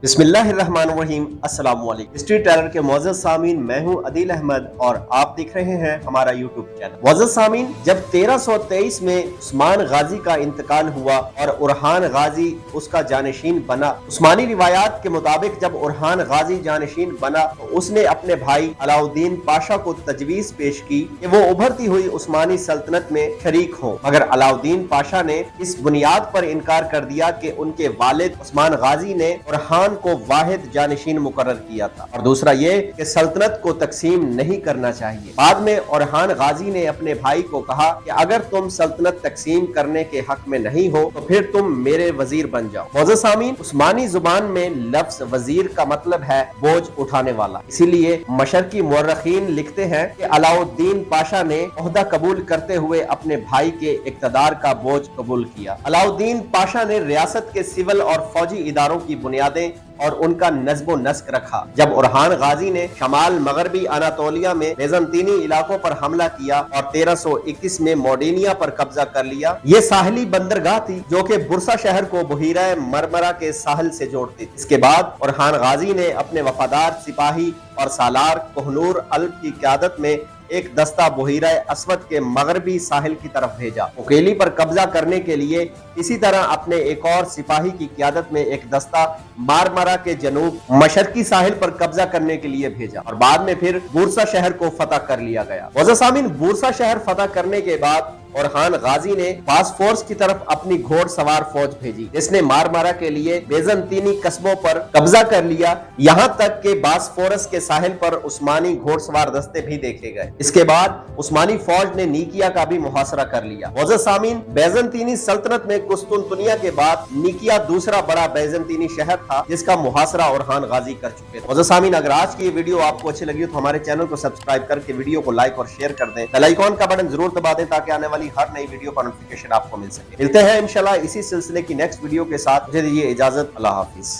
बिस्मिल्लाहिर्रहमानिर्रहीम। अस्सलाम वालेकुम। हिस्ट्री टेलर के मुअज़्ज़ज़ सामीन, मैं हूं अदील अहमद और आप देख रहे हैं हमारा यूट्यूब चैनल। मुअज़्ज़ज़ सामीन, जब 1323 में उस्मान गाजी का इंतकाल हुआ और उरहान गाजी उसका जानशीन बना, उस्मानी रिवायात के मुताबिक जब उरहान गाजी जानशीन बना तो उसने अपने भाई अलाउद्दीन पाशा को तजवीज़ पेश की कि वो उभरती हुई उस्मानी सल्तनत में शरीक हों, मगर अलाउद्दीन पाशा ने इस बुनियाद पर इनकार कर दिया कि उनके वालिद उस्मान गाजी ने उरहान को वाहिद जानशीन मुकर्रर किया था, और दूसरा ये कि सल्तनत को तकसीम नहीं करना चाहिए। बाद में उरहान गाजी ने अपने भाई को कहा कि अगर तुम सल्तनत तकसीम करने के हक में नहीं हो तो फिर तुम मेरे वजीर बन जाओ। मुअज़्ज़ज़ सामीन, उस्मानी जुबान में लफ्ज वजीर का मतलब है बोझ उठाने वाला, इसीलिए मशरकी मुअर्रिखीन लिखते हैं कि अलाउद्दीन पाशा ने ओहदा कबूल करते हुए अपने भाई के इक़्तिदार का बोझ कबूल किया। अलाउद्दीन पाशा ने रियासत के सिविल और फौजी इदारों की बुनियादें और उनका नज़्बो नस्क रखा। जब उरहान गाजी ने शमाल मगरबी अनातोलिया में बेज़ंतीनी इलाकों पर हमला किया और 1321 में मोडेनिया पर कब्जा कर लिया, ये साहली बंदरगाह थी जो कि बुरसा शहर को बहीरा मरमरा के साहिल से जोड़ती थी। इसके बाद उरहान गाजी ने अपने वफादार सिपाही और सालार कोहनूर अल्ब की क़यादत में एक दस्ता बहीरा असवद के मगरबी साहिल की तरफ भेजा। उकेली पर कब्जा करने के लिए इसी तरह अपने एक और सिपाही की क़यादत में एक दस्ता मारमरा के जनूब मशरकी साहिल पर कब्जा करने के लिए भेजा, और बाद में फिर बुरसा शहर को फतह कर लिया गया। मुअज़्ज़ज़ सामीन, बुरसा शहर फतह करने के बाद उरहान गाजी ने बासफोर्स की तरफ अपनी घोड़सवार फौज भेजी, जिसने मारमारा के लिए बेज़ंतीनी कस्बों पर कब्जा कर लिया। यहाँ तक कि बासफोरस के साहिल पर उस्मानी घोड़सवार दस्ते भी देखे गए। इसके बाद उस्मानी फौज ने निकिया का भी मुहासरा कर लिया। मुअज़्ज़ज़ सामीन, बेज़ंतीनी सल्तनत में कुस्तुनतुनिया के बाद निकिया दूसरा बड़ा बेज़ंतीनी शहर था जिसका मुहासरा उरहान गाजी कर चुके थे। मुअज़्ज़ज़ सामीन, अगर आज की ये वीडियो आपको अच्छी लगी तो हमारे चैनल को सब्सक्राइब करके वीडियो को लाइक और शेयर कर दें। बेल आइकॉन का बटन जरूर दबा दें ताकि आने वाली हर नई वीडियो का नोटिफिकेशन आपको मिल सके। मिलते हैं इंशाल्लाह इसी सिलसिले की नेक्स्ट वीडियो के साथ। मुझे दीजिए इजाजत। अल्लाह हाफिज।